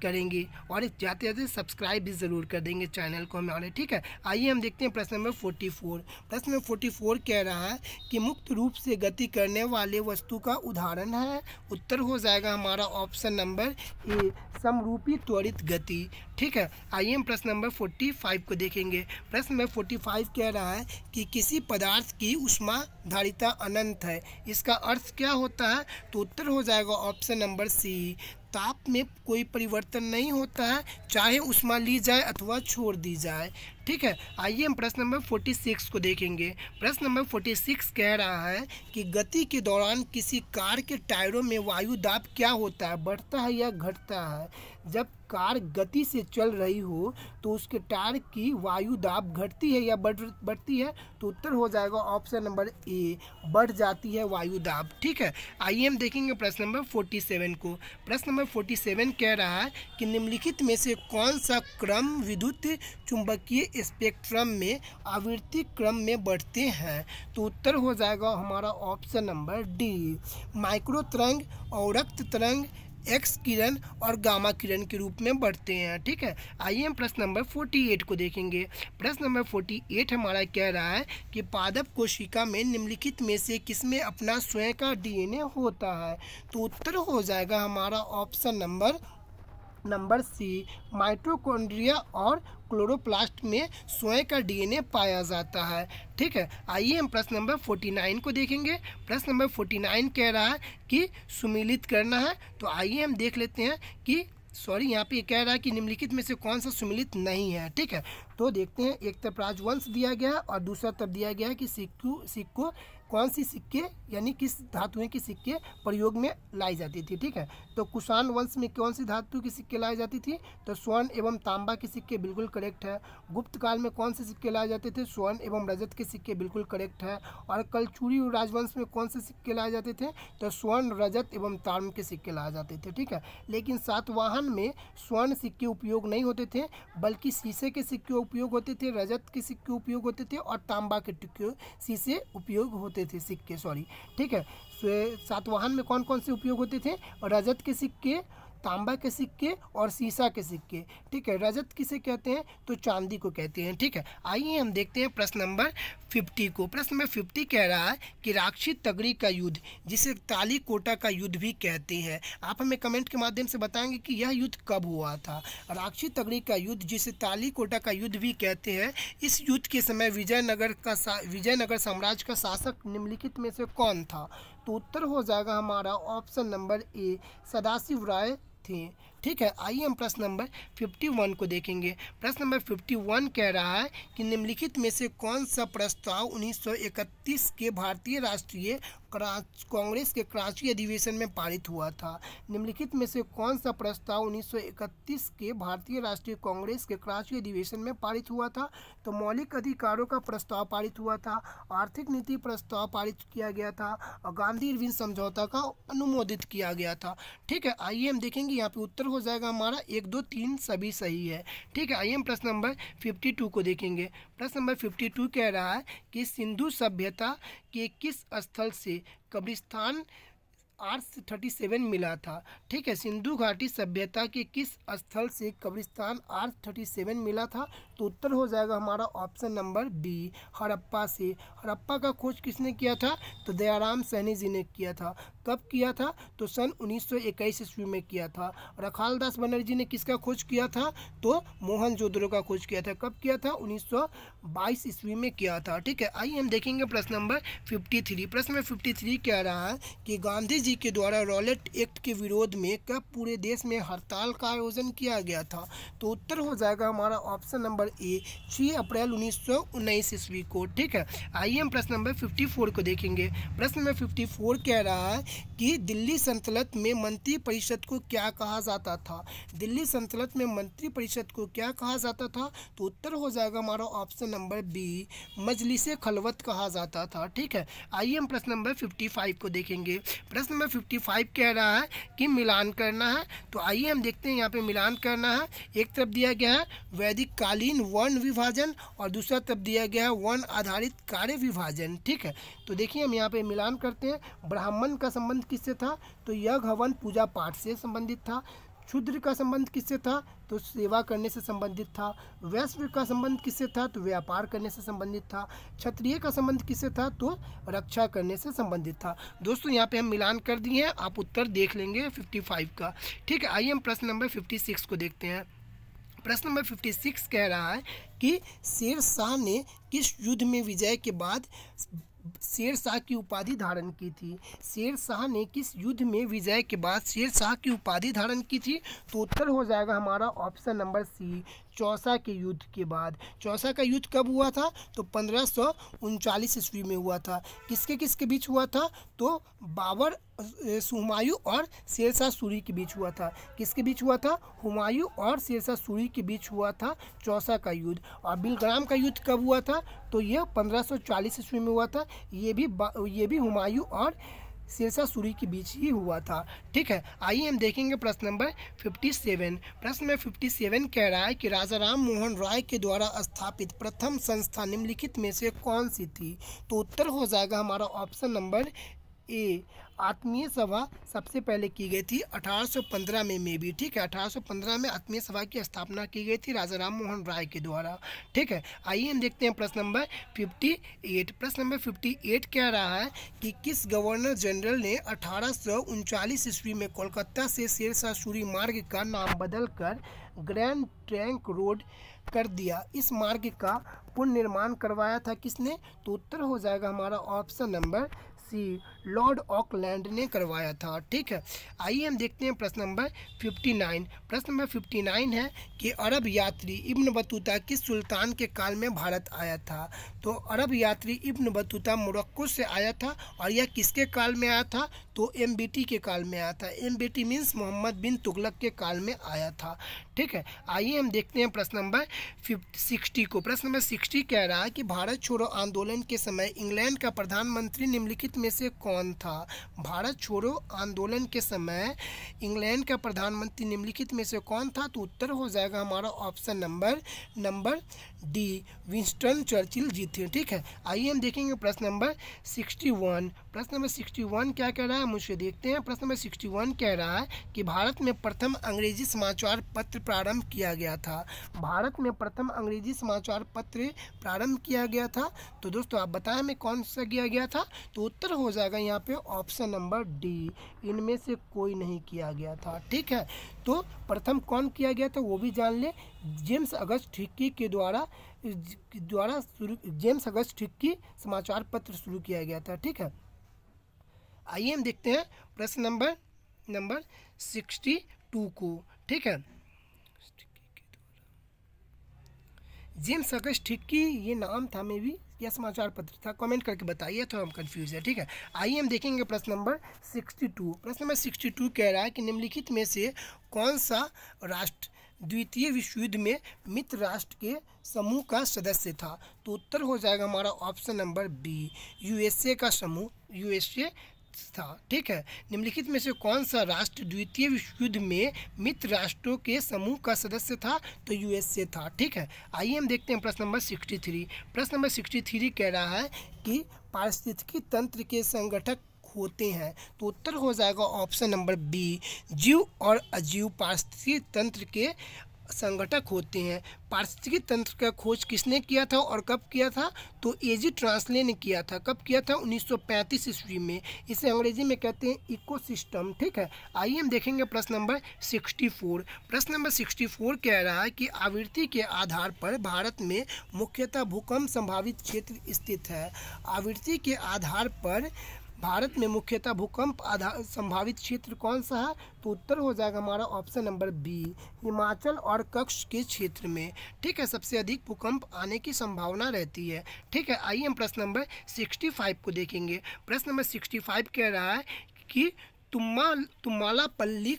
[SPEAKER 1] करेंगे और जाते जाते सब्सक्राइब भी ज़रूर कर देंगे चैनल को हमारे। ठीक है, आइए हम देखते हैं प्रश्न नंबर 44। प्रश्न नंबर 44 कह रहा है कि मुक्त रूप से गति करने वाले वस्तु का उदाहरण है। उत्तर हो जाएगा हमारा ऑप्शन नंबर ए, समरूपी त्वरित गति। ठीक है, आइए हम प्रश्न नंबर 45 को देखेंगे। प्रश्न नंबर 45 कह रहा है कि किसी पदार्थ की ऊष्माधारिता अनंत है, इसका अर्थ क्या होता है, तो उत्तर हो जाएगा ऑप्शन नंबर सी, ताप में कोई परिवर्तन नहीं होता है, चाहे ऊष्मा ली जाए अथवा छोड़ दी जाए। ठीक है, आइए हम प्रश्न नंबर 46 को देखेंगे। प्रश्न नंबर 46 कह रहा है कि गति के दौरान किसी कार के टायरों में वायु दाब क्या होता है, बढ़ता है या घटता है। जब कार गति से चल रही हो तो उसके टायर की वायु दाब घटती है या बढ़ती है, तो उत्तर हो जाएगा ऑप्शन नंबर ए, बढ़ जाती है वायु दाब। ठीक है, आइए हम देखेंगे प्रश्न नंबर 47 को। प्रश्न नंबर 47 कह रहा है कि निम्नलिखित में से कौन सा क्रम विद्युत चुंबकीय स्पेक्ट्रम में आवृत्ति क्रम में बढ़ते हैं, तो उत्तर हो जाएगा हमारा ऑप्शन नंबर डी, माइक्रो तरंग और रक्त तरंग, एक्स किरण और गामा किरण के रूप में बढ़ते हैं। ठीक है, आइए हम प्रश्न नंबर 48 को देखेंगे। प्रश्न नंबर 48 हमारा कह रहा है कि पादप कोशिका में निम्नलिखित में से किसमें अपना स्वयं का डीएनए होता है, तो उत्तर हो जाएगा हमारा ऑप्शन नंबर सी, माइटोकॉन्ड्रिया और क्लोरोप्लास्ट में स्वयं का डीएनए पाया जाता है। ठीक है, आइए हम प्रश्न नंबर 49 को देखेंगे। प्रश्न नंबर 49 कह रहा है कि सुमिलित करना है, तो आइए हम देख लेते हैं कि यहाँ पे कह रहा है कि निम्नलिखित में से कौन सा सुमिलित नहीं है। ठीक है, तो देखते हैं, एक तरफ राजवंश दिया गया है और दूसरा तरफ दिया गया है कि सिक्को कौन सी सिक्के यानी किस धातुएं की सिक्के प्रयोग में लाई जाती थी। ठीक है, तो कुषाण वंश में कौन सी धातु की सिक्के लाई जाती थी, तो स्वर्ण एवं तांबा के सिक्के, बिल्कुल करेक्ट है। गुप्त काल में कौन से सिक्के लाए जाते थे, स्वर्ण एवं रजत के सिक्के, बिल्कुल करेक्ट है। और कलचुरी राजवंश में कौन से सिक्के लाए जाते थे, तो स्वर्ण, रजत एवं ताम्र के सिक्के लाए जाते थे। ठीक है, लेकिन सातवाहन में स्वर्ण सिक्के उपयोग नहीं होते थे, बल्कि शीशे के सिक्के उपयोग होते थे, रजत के सिक्के उपयोग होते थे और तांबा के शीशे उपयोग होते थे सिक्के। ठीक है, सातवाहन में कौन कौन से उपयोग होते थे, रजत के सिक्के, तांबा के सिक्के और सीसा के सिक्के, ठीक है। रजत किसे कहते हैं? तो चांदी को कहते हैं, ठीक है। आइए हम देखते हैं प्रश्न नंबर 50 को। प्रश्न नंबर 50 कह रहा है कि राक्षी तगड़ी का युद्ध, जिसे तालीकोटा का युद्ध भी कहते हैं, आप हमें कमेंट के माध्यम से बताएंगे कि यह युद्ध कब हुआ था। राक्षी तगड़ी का युद्ध, जिसे तालीकोटा का युद्ध भी कहते हैं, इस युद्ध के समय विजयनगर साम्राज्य का शासक निम्नलिखित में से कौन था? तो उत्तर हो जाएगा हमारा ऑप्शन नंबर ए, सदाशिव राय थे, ठीक है। आइए हम प्रश्न नंबर 51 को देखेंगे। प्रश्न नंबर 51 कह रहा है कि निम्नलिखित में से कौन सा प्रस्ताव 1931 के भारतीय राष्ट्रीय कांग्रेस के कराची अधिवेशन में पारित हुआ था? निम्नलिखित में से कौन सा प्रस्ताव 1931 के भारतीय राष्ट्रीय कांग्रेस के कराची अधिवेशन में पारित हुआ था? तो मौलिक अधिकारों का प्रस्ताव पारित हुआ था, आर्थिक नीति प्रस्ताव पारित किया गया था और गांधी इरविन समझौता का अनुमोदित किया गया था, ठीक है। आइए हम देखेंगे यहाँ पे उत्तर हो जाएगा हमारा 1, 2, 3 सभी सही है, ठीक है। आइए हम प्रश्न नंबर 52 को देखेंगे। प्रश्न नंबर 52 कह रहा है कि सिंधु सभ्यता के किस स्थल से कब्रिस्तान R37 मिला था? ठीक है, सिंधु घाटी सभ्यता के किस स्थल से कब्रिस्तान R37 मिला था? तो उत्तर हो जाएगा हमारा ऑप्शन नंबर बी, हड़प्पा से। हड़प्पा का खोज किसने किया था? तो दयाराम सैनी जी ने किया था। कब किया था? तो सन 1921 ईस्वी में किया था। रखालदास बनर्जी ने किसका खोज किया था? तो मोहनजोदड़ो का खोज किया था। कब किया था? 1922 ईस्वी में किया था, ठीक है। आइए हम देखेंगे प्रश्न नंबर 53। प्रश्न नंबर 53 कह रहा है कि गांधी जी के द्वारा रॉलेट एक्ट के विरोध में कब पूरे देश में हड़ताल का आयोजन किया गया था? तो उत्तर हो जाएगा हमारा ऑप्शन नंबर ए, 6 अप्रैल 1919 ईस्वी को, ठीक है। आइए हम प्रश्न नंबर 54 को देखेंगे। प्रश्न नंबर 54 कह रहा है कि दिल्ली सल्तनत में मंत्री परिषद को क्या कहा जाता था? दिल्ली सल्तनत में मंत्री परिषद को क्या कहा जाता था? तो उत्तर हो जाएगा हमारा ऑप्शन नंबर बी, मजलिसे खलवत कहा जाता था, ठीक है। आइए हम प्रश्न नंबर 55 को देखेंगे। प्रश्न नंबर 55 कह रहा है कि मिलान करना है। तो आइए हम देखते हैं यहाँ पे मिलान करना है। एक तरफ दिया गया है वैदिक कालीन वर्ण विभाजन और दूसरा तरफ दिया गया है वर्ण आधारित कार्य विभाजन, ठीक है। तो देखिए हम यहाँ पे मिलान करते हैं। ब्राह्मण का संबंध किससे था? तो यज्ञ हवन पूजा पाठ से संबंधित था। शूद्र का संबंध किससे था? तो सेवा करने से संबंधित था। वैश्य का संबंध किससे था? तो व्यापार करने से संबंधित था। क्षत्रिय का संबंध किससे था? तो रक्षा करने से संबंधित था। दोस्तों यहाँ पे हम मिलान कर दिए हैं, आप उत्तर देख लेंगे 55 का, ठीक है। आइए हम प्रश्न नंबर 56 को देखते हैं। प्रश्न नंबर 56 कह रहा है कि शेर शाह ने किस युद्ध में विजय के बाद शेर शाह की उपाधि धारण की थी? शेर शाह ने किस युद्ध में विजय के बाद शेर शाह की उपाधि धारण की थी? तो उत्तर हो जाएगा हमारा ऑप्शन नंबर सी, चौसा के युद्ध के बाद। चौसा का युद्ध कब हुआ था? तो 1539 ईस्वी में हुआ था। किसके किसके बीच हुआ था? तो बाबर, हुमायूं और शेरशाह सूरी के बीच हुआ था। किसके बीच हुआ था? हुमायूं और शेरशाह सूरी के बीच हुआ था चौसा का युद्ध। और बिलग्राम का युद्ध कब हुआ था? तो यह 1540 ईस्वी में हुआ था। ये भी हुमायूं और शेरशाह सूरी के बीच ही हुआ था, ठीक है। आइए हम देखेंगे प्रश्न नंबर 57। प्रश्न में 57 कह रहा है कि राजा राम मोहन राय के द्वारा स्थापित प्रथम संस्था निम्नलिखित में से कौन सी थी? तो उत्तर हो जाएगा हमारा ऑप्शन नंबर ए, आत्मीय सभा सबसे पहले की गई थी 1815 में भी, ठीक है। 1815 में आत्मीय सभा की स्थापना की गई थी राजा राम मोहन राय के द्वारा, ठीक है। आइए हम देखते हैं प्रश्न नंबर 58। प्रश्न नंबर 58 कह रहा है कि किस गवर्नर जनरल ने 1839 ईस्वी में कोलकाता से शेरशाह सूरी मार्ग का नाम बदलकर ग्रैंड ट्रंक रोड कर दिया? इस मार्ग का पुनर्निर्माण करवाया था किसने? तो उत्तर हो जाएगा हमारा option number C, Lord Auckland ने करवाया था, ठीक है। आइए हम देखते हैं प्रश्न नंबर 59। प्रश्न नंबर 59 है कि अरब यात्री इब्न बतूता किस सुल्तान के काल में भारत आया था? तो अरब यात्री इब्न बतूता मोरक्को से आया था और यह किसके काल में आया था? तो एमबीटी के काल में आया था। एमबीटी मीन्स मोहम्मद बिन तुगलक के काल में आया था, ठीक है। आइए हम देखते हैं प्रश्न नंबर 60 को। प्रश्न नंबर 60 कह रहा है कि भारत छोड़ो आंदोलन के समय इंग्लैंड का प्रधानमंत्री निम्नलिखित में से कौन था? भारत छोड़ो आंदोलन के समय इंग्लैंड का प्रधानमंत्री निम्नलिखित में से कौन था? तो उत्तर हो जाएगा हमारा option number D, Winston Churchill ji थे, ठीक है। आइए हम देखेंगे प्रश्न नंबर 61। प्रश्न नंबर 61 क्या कह रहा है? मुझसे देखते हैं। प्रश्न नंबर 61 कह रहा है कि भारत में प्रथम अंग्रेजी समाचार पत्र प्रारंभ किया गया था। भारत में प्रथम अंग्रेजी समाचार पत्र प्रारंभ किया गया था। तो दोस्तों आप बताएं हमें कौन सा किया गया था। तो उत्तर हो जाएगा यहाँ पे ऑप्शन नंबर डी, इनमें से कोई नहीं किया गया था। ठीक है, तो प्रथम कौन किया गया था वो भी जान ले। जेम्स अगस्ट हिक्की के द्वारा जेम्स अगस्ट हिक्की समाचार पत्र शुरू किया गया था। ठीक है, आइए हम देखते हैं प्रश्न नंबर 62 को। ठीक है, जेम्स अगस्ट हिक्की ये नाम था, में भी यह समाचार पत्र था, कमेंट करके बताइए, तो हम कंफ्यूज है। ठीक है, आइए हम देखेंगे प्रश्न नंबर 62। प्रश्न नंबर 62 कह रहा है कि निम्नलिखित में से कौन सा राष्ट्र द्वितीय विश्व युद्ध में मित्र राष्ट्र के समूह का सदस्य था। तो उत्तर हो जाएगा हमारा ऑप्शन नंबर बी, यूएसए का समूह यूएसए था। ठीक है, निम्नलिखित में से कौन सा राष्ट्र द्वितीय विश्व युद्ध में मित्र राष्ट्रों के समूह का सदस्य था। तो यूएसए था। ठीक है, आइए हम देखते हैं प्रश्न नंबर 63। प्रश्न नंबर 63 कह रहा है कि पारिस्थितिकी तंत्र के संगठक होते हैं। तो उत्तर हो जाएगा ऑप्शन नंबर बी, जीव और अजीव पारिस्थितिकी तंत्र के संगठक होते हैं। पारिस्थितिकी तंत्र का खोज किसने किया था और कब किया था। तो एजी ट्रांसले ने किया था। कब किया था, 1935 ईस्वी में। इसे अंग्रेजी में कहते हैं इकोसिस्टम। ठीक है, आइए हम देखेंगे प्रश्न नंबर 64। प्रश्न नंबर 64 कह रहा है कि आवृत्ति के आधार पर भारत में मुख्यतः भूकंप संभावित क्षेत्र स्थित है। आवृत्ति के आधार पर भारत में मुख्यतः भूकंप संभावित क्षेत्र कौन सा है। तो उत्तर हो जाएगा हमारा ऑप्शन नंबर बी, हिमाचल और कच्छ के क्षेत्र में। ठीक है, सबसे अधिक भूकंप आने की संभावना रहती है। ठीक है, आइए हम प्रश्न नंबर 65 को देखेंगे। प्रश्न नंबर 65 कह रहा है कि तुम्मालापल्ली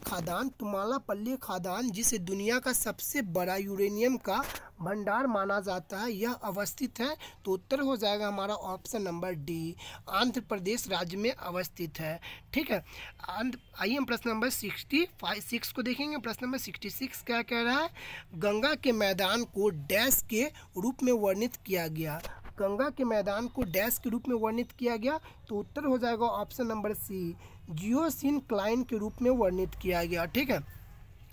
[SPEAKER 1] खादान जिसे दुनिया का सबसे बड़ा यूरेनियम का भंडार माना जाता है, यह अवस्थित है। तो उत्तर हो जाएगा हमारा option number D, Andhra Pradesh राज्य में अवस्थित है। ठीक है, आइए हम प्रश्न नंबर 66 को देखेंगे। प्रश्न नंबर 66 क्या कह रहा है, गंगा के मैदान को डैश के रूप में वर्णित किया गया। गंगा के मैदान को डैश के रूप में वर्णित किया गया। तो उत्तर हो जाएगा ऑप्शन नंबर सी, जियोसिनक्लाइन के रूप में वर्णित किया गया। ठीक है,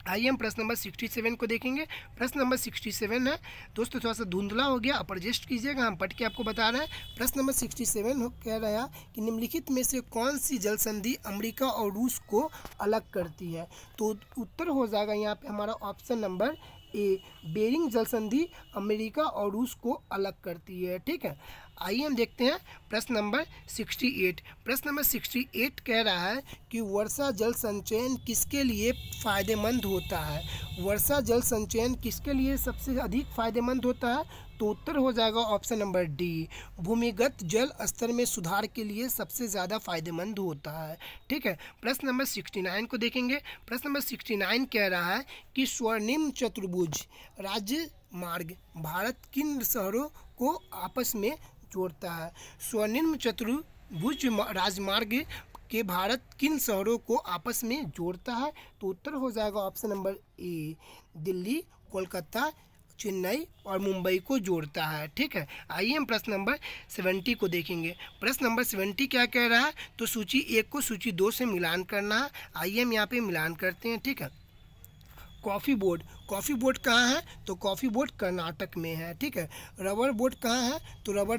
[SPEAKER 1] आइए हम प्रश्न नंबर 67 को देखेंगे। प्रश्न नंबर 67 है दोस्तों, थोड़ा सा धुंधला हो गया, आप एडजस्ट कीजिएगा, हम पढ़ के आपको बता रहे हैं। प्रश्न नंबर 67 कह रहा है कि निम्नलिखित में से कौन सी जल संधि अमेरिका और रूस को अलग करती है। तो उत्तर हो जाएगा यहाँ पे हमारा ऑप्शन नंबर ए, बेरिंग जल संधि अमेरिका और रूस को अलग करती है। ठीक है, आइए हम देखते हैं प्रश्न नंबर 68। प्रश्न नंबर 68 कह रहा है कि वर्षा जल संचयन किसके लिए फ़ायदेमंद होता है। वर्षा जल संचयन किसके लिए सबसे अधिक फ़ायदेमंद होता है। तो उत्तर हो जाएगा ऑप्शन नंबर डी, भूमिगत जल स्तर में सुधार के लिए सबसे ज़्यादा फायदेमंद होता है। ठीक है, प्रश्न नंबर 69 को देखेंगे। प्रश्न नंबर 69 कह रहा है कि स्वर्णिम चतुर्भुज राज्य मार्ग भारत किन शहरों को आपस में जोड़ता है। स्वर्णिम चतुर्भुज राजमार्ग के भारत किन शहरों को आपस में जोड़ता है। तो उत्तर हो जाएगा option number A, Delhi, Kolkata, Chennai और मुंबई को जोड़ता है। ठीक है, आइए हम प्रश्न नंबर 70 को देखेंगे। प्रश्न नंबर 70 क्या कह रहा है, तो सूची 1 को सूची 2 से मिलान करना है। आइए हम यहाँ पे मिलान करते हैं। ठीक है, कॉफ़ी बोर्ड कहाँ है, तो कॉफ़ी बोर्ड कर्नाटक में है। ठीक है, रबर बोर्ड कहाँ है, तो रबर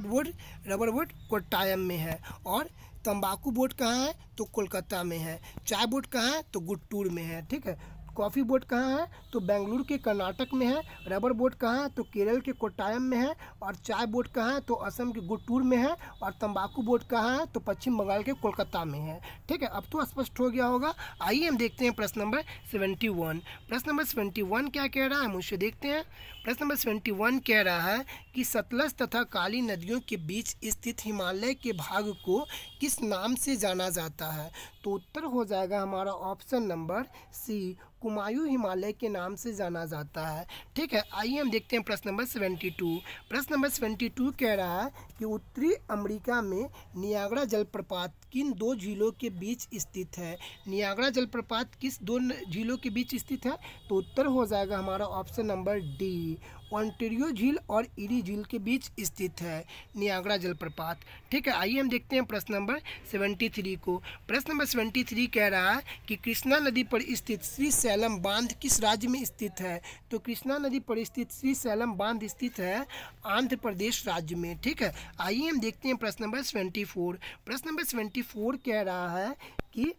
[SPEAKER 1] बोर्ड कोट्टायम में है। और तंबाकू बोर्ड कहाँ है, तो कोलकाता में है। चाय बोर्ड कहाँ है, तो गुट्टूर में है। ठीक है, कॉफ़ी बोर्ड कहाँ है, तो बेंगलुरु के कर्नाटक में है। रबर बोर्ड कहाँ है, तो केरल के कोट्टायम में है। और चाय बोर्ड कहाँ है, तो असम के गुट्टूर में है। और तंबाकू बोर्ड कहाँ है, तो पश्चिम बंगाल के कोलकाता में है। ठीक है, अब तो स्पष्ट हो गया होगा। आइए हम देखते हैं प्रश्न नंबर 71। प्रश्न नंबर 71 क्या कह रहा है, मुझसे देखते हैं। प्रश्न नंबर 71 कह रहा है कि सतलज तथा काली नदियों के बीच स्थित हिमालय के भाग को किस नाम से जाना जाता है। तो उत्तर हो जाएगा हमारा option number C, Kumaon Himalaya के नाम से जाना जाता है। ठीक है, आइए हम देखते हैं प्रश्न नंबर 72। प्रश्न नंबर 72 कह रहा है कि उत्तरी अमेरिका में नियाग्रा जलप्रपात किन दो झीलों के बीच स्थित है। नियाग्रा जलप्रपात किस दो झीलों के बीच स्थित है? तो उत्तर हो जाएगा हमारा ऑप्शन नंबर डी, ओंटारियो झील और ईरी झील के बीच स्थित है नियाग्रा जलप्रपात। ठीक है, आइए हम देखते हैं प्रश्न नंबर 73 को। प्रश्न नंबर 73 कह रहा है कि कृष्णा नदी पर स्थित श्रीशैलम बांध किस राज्य में स्थित है? तो कृष्णा नदी पर स्थित श्रीशैलम बांध स्थित है आंध्र प्रदेश राज्य में। ठीक है, आइए हम देखते हैं प्रश्न नंबर 74। प्रश्न नंबर 74 कह रहा है कि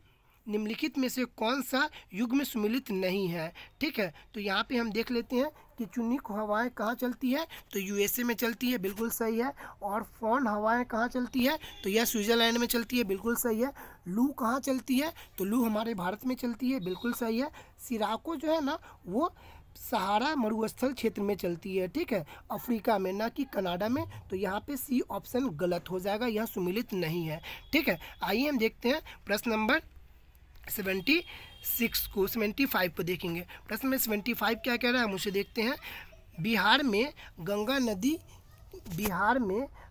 [SPEAKER 1] निम्नलिखित में से कौन सा युग्म सुमेलित नहीं है। ठीक है, तो यहाँ पे हम देख लेते हैं कि चुनिक हवाएं कहाँ चलती है? तो यूएसए में चलती है, बिल्कुल सही है। और फॉन हवाएं कहाँ चलती है? तो यह स्विट्जरलैंड में चलती है, बिल्कुल सही है। लू कहाँ चलती है? तो लू हमारे भारत में चलती है, बिल्कुल सही है। सिराको जो है ना वो सहारा मरुस्थल क्षेत्र में चलती है। ठीक है, अफ्रीका में, ना कि कनाडा में। तो यहाँ पे सी ऑप्शन गलत हो जाएगा, यह सुमेलित नहीं है। ठीक है, आइए हम देखते हैं प्रश्न नंबर 75 को देखेंगे। प्रश्न में 75 क्या कह रहा है, मुझे देखते हैं। बिहार में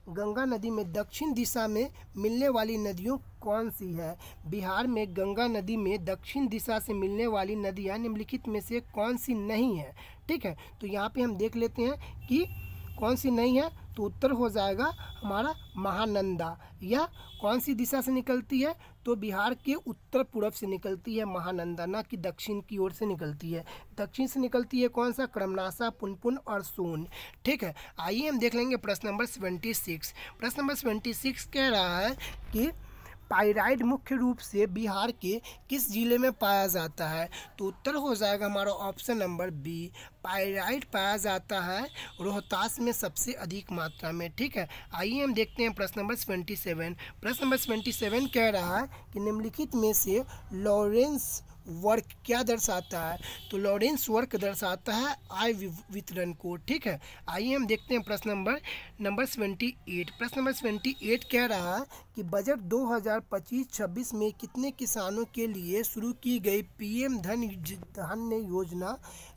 [SPEAKER 1] गंगा नदी में दक्षिण दिशा में मिलने वाली नदियों कौन सी है? बिहार में गंगा नदी में दक्षिण दिशा से मिलने वाली नदियाँ निम्नलिखित में से कौन सी नहीं है? ठीक है, तो यहाँ पे हम देख लेते हैं कि कौन सी नहीं है। तो उत्तर हो जाएगा हमारा महानंदा। यह कौन सी दिशा से निकलती है? तो बिहार के उत्तर पूर्व से निकलती है महानंदा, ना कि दक्षिण की ओर से निकलती है। दक्षिण से निकलती है कौन सा? क्रमनासा, पुनपुन और सोन। ठीक है, आइए हम देख लेंगे प्रश्न नंबर 76। प्रश्न नंबर 76 कह रहा है कि पाइराइट मुख्य रूप से बिहार के किस जिले में पाया जाता है? तो उत्तर हो जाएगा हमारा ऑप्शन नंबर बी, पाइराइट पाया जाता है रोहतास में सबसे अधिक मात्रा में। ठीक है, आइए हम देखते हैं प्रश्न नंबर 27। प्रश्न नंबर 27 कह रहा है कि निम्नलिखित में से लॉरेंस वर्क क्या दर्शाता है? तो लॉरेंस वर्क दर्शाता है आय वितरण को। ठीक है, आइए हम देखते हैं प्रश्न नंबर 28। प्रश्न नंबर 28 कह रहा है कि बजट 2025-26 में कितने किसानों के लिए शुरू की गई पीएम धन धान्य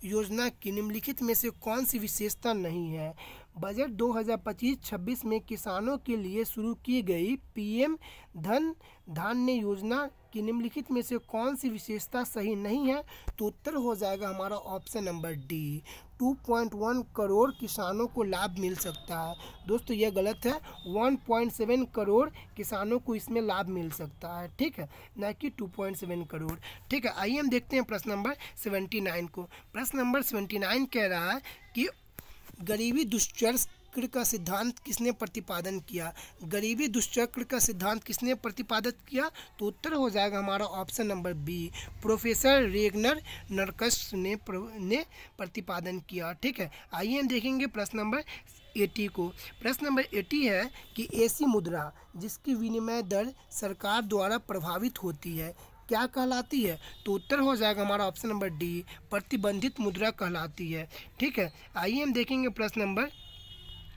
[SPEAKER 1] योजना की निम्नलिखित में से कौन सी विशेषता नहीं है? बजट 2025-26 में किसानों के लिए शुरू की गई पीएम धन धान्य योजना की निम्नलिखित में से कौन सी विशेषता सही नहीं है? तो उत्तर हो जाएगा हमारा ऑप्शन नंबर डी, 2.1 करोड़ किसानों को लाभ मिल सकता है। दोस्तों यह गलत है, 1.7 करोड़ किसानों को इसमें लाभ मिल सकता है। ठीक है, ना कि 2.7 करोड़। ठीक है, आइए हम देखते हैं प्रश्न नंबर 79 को। प्रश्न नंबर 79 कह रहा है कि गरीबी दुष्चक्र का सिद्धांत किसने प्रतिपादन किया? गरीबी दुष्चक्र का सिद्धांत किसने प्रतिपादित किया? तो उत्तर हो जाएगा हमारा option number B, professor Ragnar Nurkse ने प्रतिपादन किया। ठीक है, आइए हम देखेंगे प्रश्न नंबर 80 को। प्रश्न नंबर 80 है कि ऐसी मुद्रा जिसकी विनिमय दर सरकार द्वारा प्रभावित होती है क्या कहलाती है? तो उत्तर हो जाएगा हमारा ऑप्शन नंबर डी, प्रतिबंधित मुद्रा कहलाती है। ठीक है, आइए हम देखेंगे प्रश्न नंबर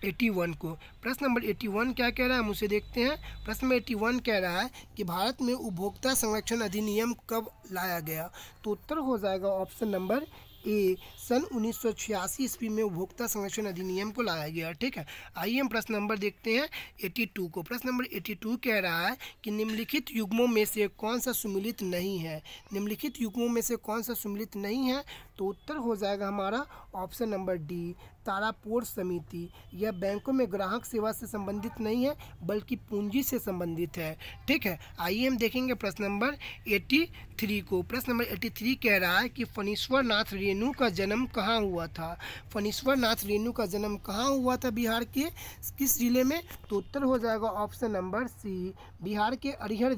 [SPEAKER 1] 81 को। प्रश्न नंबर 81 क्या कह रहा है, मुझे देखते हैं। प्रश्न नंबर 81 कह रहा है कि भारत में उपभोक्ता संरक्षण अधिनियम कब लाया गया? तो उत्तर हो जाएगा ऑप्शन नंबर ए, सन 1986 ईस्वी में उपभोक्ता संरक्षण अधिनियम को लाया गया। ठीक है, आइए हम प्रश्न नंबर देखते हैं 82 को। प्रश्न नंबर 82 कह रहा है कि निम्नलिखित युग्मों में से कौन सा सुमेलित नहीं है? निम्नलिखित युग्मों में से कौन सा सुमेलित नहीं है? तो उत्तर हो जाएगा हमारा ऑप्शन नंबर डी, तारापोर समिति। यह बैंकों में ग्राहक सेवा से संबंधित नहीं है बल्कि पूंजी से संबंधित है। ठीक है, आइए हम देखेंगे प्रश्न नंबर 83 को। प्रश्न नंबर 83 कह रहा है कि फणीश्वर नाथ रेणु का जन्म कहाँ हुआ था? फणीश्वर नाथ रेणु का जन्म कहाँ हुआ था बिहार के किस जिले में? तो उत्तर हो जाएगा ऑप्शन नंबर सी, बिहार के अररिया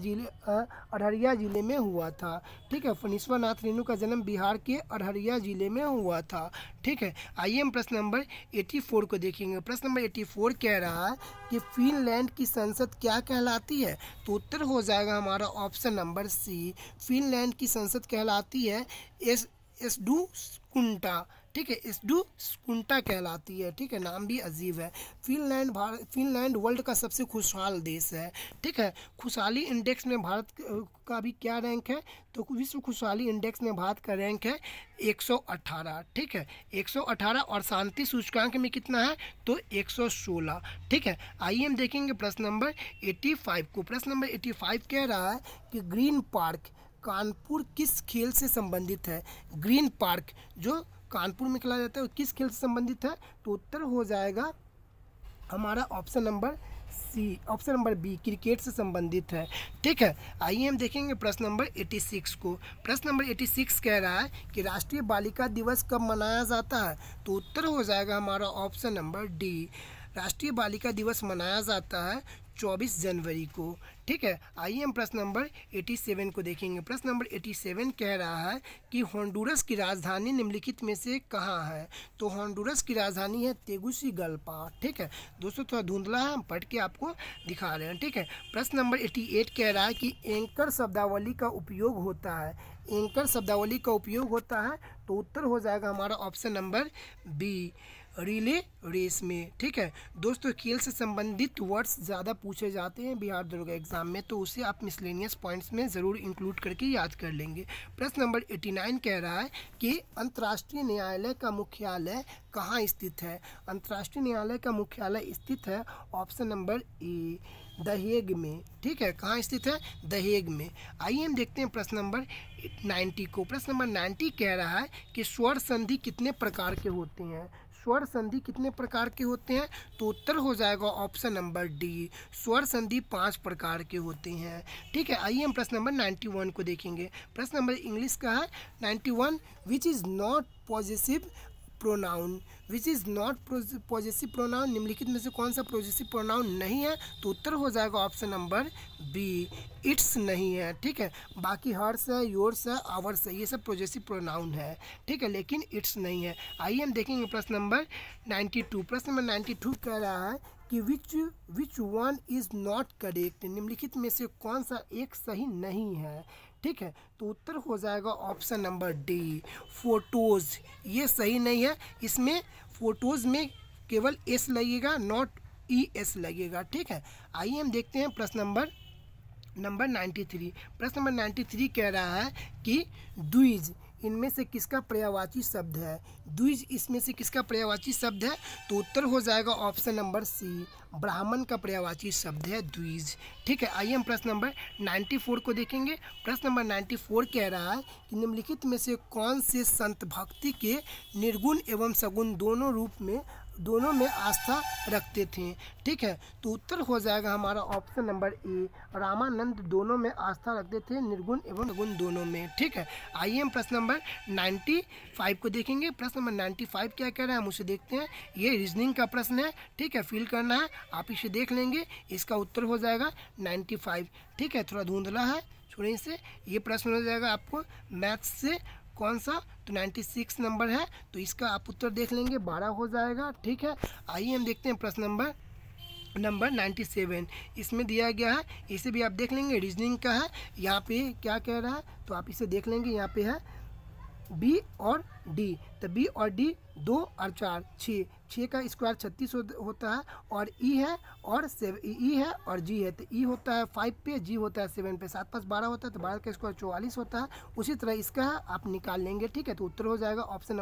[SPEAKER 1] जिले में हुआ था। ठीक है, फणीश्वर नाथ रेणु का जन्म बिहार के अररिया जिले में हुआ था। ठीक है, आइए हम प्रश्न नंबर 84 को देखेंगे। प्रश्न नंबर 84 कह रहा है कि फिनलैंड की संसद क्या कहलाती है? तो उत्तर हो जाएगा हमारा ऑप्शन नंबर सी, फिनलैंड की संसद कहलाती है एस्डुकुंटा। ठीक है, इस्डू स्कुंटा कहलाती है। ठीक है, नाम भी अजीब है। फिनलैंड वर्ल्ड का सबसे खुशहाल देश है। ठीक है, खुशहाली इंडेक्स में भारत का भी क्या रैंक है, तो विश्व खुशहाली इंडेक्स में भारत का रैंक है 118। ठीक है, 118, और शांति सूचकांक में कितना है, तो 116। ठीक है, आइए हम देखेंगे प्रश्न नंबर 85 को। प्रश्न नंबर 85 कह रहा है कि ग्रीन पार्क कानपुर किस खेल से संबंधित है। ग्रीन पार्क जो कानपुर में खेला जाता है वो किस खेल से संबंधित है, तो उत्तर हो जाएगा हमारा option number C, option number B, cricket से संबंधित है। ठीक है, आइए हम देखेंगे प्रश्न नंबर 86 को। प्रश्न नंबर 86 कह रहा है कि राष्ट्रीय बालिका दिवस कब मनाया जाता है, तो उत्तर हो जाएगा हमारा ऑप्शन नंबर डी, राष्ट्रीय बालिका दिवस मनाया जाता है 24 जनवरी को। ठीक है, आइए हम प्रश्न नंबर 87 को देखेंगे। प्रश्न नंबर 87 कह रहा है कि होंडुरस की राजधानी निम्नलिखित में से कहाँ है, तो होंडुरस की राजधानी है तेगुसिगल्पा। ठीक है दोस्तों, थोड़ा धुंधला है, हम पढ़ के आपको दिखा रहे हैं। ठीक है, प्रश्न नंबर 88 कह रहा है कि एंकर शब्दावली का उपयोग होता है। एंकर शब्दावली का उपयोग होता है, तो उत्तर हो जाएगा हमारा option number B, relay race में। ठीक है दोस्तों, खेल से संबंधित वर्ड्स ज़्यादा पूछे जाते हैं बिहार दरोगा एग्जाम में, तो उसे आप मिसलेनियस पॉइंट्स में ज़रूर इंक्लूड करके याद कर लेंगे। प्रश्न नंबर 89 कह रहा है कि अंतर्राष्ट्रीय न्यायालय का मुख्यालय कहाँ स्थित है। अंतर्राष्ट्रीय न्यायालय का मुख्यालय स्थित है ऑप्शन नंबर ए, दहेग में। ठीक है, कहाँ स्थित है, दहेग में। आइए हम देखते हैं प्रश्न नंबर 90 को। प्रश्न नंबर 90 कह रहा है कि स्वर संधि कितने प्रकार के होते हैं। स्वर संधि कितने प्रकार के होते हैं, तो उत्तर हो जाएगा ऑप्शन नंबर डी, स्वर संधि 5 प्रकार के होते हैं। ठीक है, आइए हम प्रश्न नंबर 91 को देखेंगे। प्रश्न नंबर इंग्लिश का है 91, which is not possessive pronoun. Which is not possessive pronoun, निम्नलिखित में से कौन सा पॉजेसिव प्रोनाउन नहीं है, तो उत्तर हो जाएगा ऑप्शन नंबर बी, इट्स नहीं है। ठीक है, बाकी हर्स है, योर्स है, आवर्स है, ये सब पॉजेसिव प्रोनाउन है। ठीक है, लेकिन इट्स नहीं है। आइए हम देखेंगे प्रश्न नंबर 92। प्रश्न नंबर 92 कह रहा है कि which one is not correct, निम्नलिखित में से कौन सा एक सही नहीं है। ठीक है, तो उत्तर हो जाएगा ऑप्शन नंबर डी, फोटोज़, ये सही नहीं है। इसमें फोटोज़ में केवल एस लगेगा, नॉट ई एस लगेगा। ठीक है, आइए हम देखते हैं प्रश्न नंबर 93। प्रश्न नंबर 93 कह रहा है कि द्विज इनमें से किसका पर्यायवाची शब्द है। द्विज इसमें से किसका पर्यायवाची शब्द है, तो उत्तर हो जाएगा ऑप्शन नंबर सी, ब्राह्मण का पर्यायवाची शब्द है द्विज। ठीक है, आइए हम प्रश्न नंबर 94 को देखेंगे। प्रश्न नंबर 94 कह रहा है कि निम्नलिखित में से कौन से संत भक्ति के निर्गुण एवं सगुण दोनों में आस्था रखते थे। ठीक है, तो उत्तर हो जाएगा हमारा ऑप्शन नंबर ए, रामानंद दोनों में आस्था रखते थे, निर्गुण एवं सगुण दोनों में। ठीक है, आइए हम प्रश्न नंबर 95 को देखेंगे। प्रश्न नंबर 95 क्या कह रहा है, हम उसे देखते हैं। ये रीजनिंग का प्रश्न है। ठीक है, फिल करना है, आप इसे देख लेंगे, इसका उत्तर हो जाएगा 95। ठीक है, थोड़ा धुंधला है, छोड़िए इसे। ये प्रश्न हो जाएगा आपको मैथ्स से कौन सा, तो 96 नंबर है, तो इसका आप उत्तर देख लेंगे, 12 हो जाएगा। ठीक है, आइए हम देखते हैं प्रश्न नंबर 97। इसमें दिया गया है, इसे भी आप देख लेंगे, रीजनिंग का है। यहाँ पे क्या कह रहा है, तो आप इसे देख लेंगे। यहाँ पे है बी और डी, तो बी और डी 2 और 4 6 का स्क्वायर 36 होता है, और ई है और ई है और जी है, तो ई होता है 5 पे, जी होता है 7 पे, 7 + 12 होता है, तो 12 का स्क्वायर 44 होता है। उसी तरह इसका आप निकाल लेंगे। ठीक है, तो उत्तर हो जाएगा ऑप्शन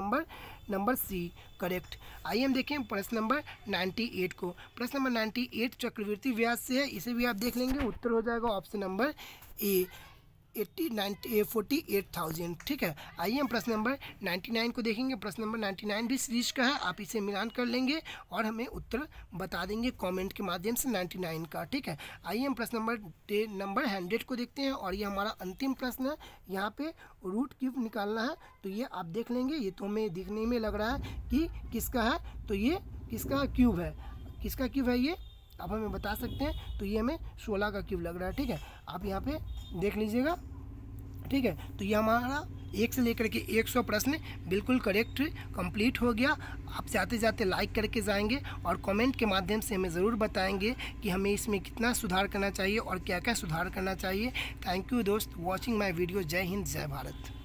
[SPEAKER 1] नंबर सी, करेक्ट। आइए हम देखें प्रश्न नंबर 98 को। प्रश्न नंबर 98 चक्रवृद्धि ब्याज से है, इसे भी आप देख लेंगे, उत्तर हो जाएगा ऑप्शन नंबर ए, 48,000। ठीक है, आइए हम प्रश्न नंबर 99 को देखेंगे। प्रश्न नंबर 99 भी सीरीज का है, आप इसे मिलान कर लेंगे और हमें उत्तर बता देंगे कमेंट के माध्यम से 99 का। ठीक है, आइए हम प्रश्न नंबर 100 को देखते हैं, और ये हमारा अंतिम प्रश्न है। यहाँ पे रूट क्यूब निकालना है, तो ये आप देख लेंगे। ये तो हमें दिखने में लग रहा है कि किसका है, तो ये किसका क्यूब है, किसका क्यूब है ये आप हमें बता सकते हैं। तो ये हमें 16 का क्यूब लग रहा है। ठीक है, आप यहाँ पे देख लीजिएगा। ठीक है, तो ये हमारा 1 से लेकर के 100 प्रश्न बिल्कुल करेक्ट कंप्लीट हो गया। आप जाते जाते लाइक करके जाएंगे और कमेंट के माध्यम से हमें ज़रूर बताएंगे कि हमें इसमें कितना सुधार करना चाहिए और क्या क्या सुधार करना चाहिए। थैंक यू दोस्त, वॉचिंग माय वीडियो। जय हिंद, जय भारत।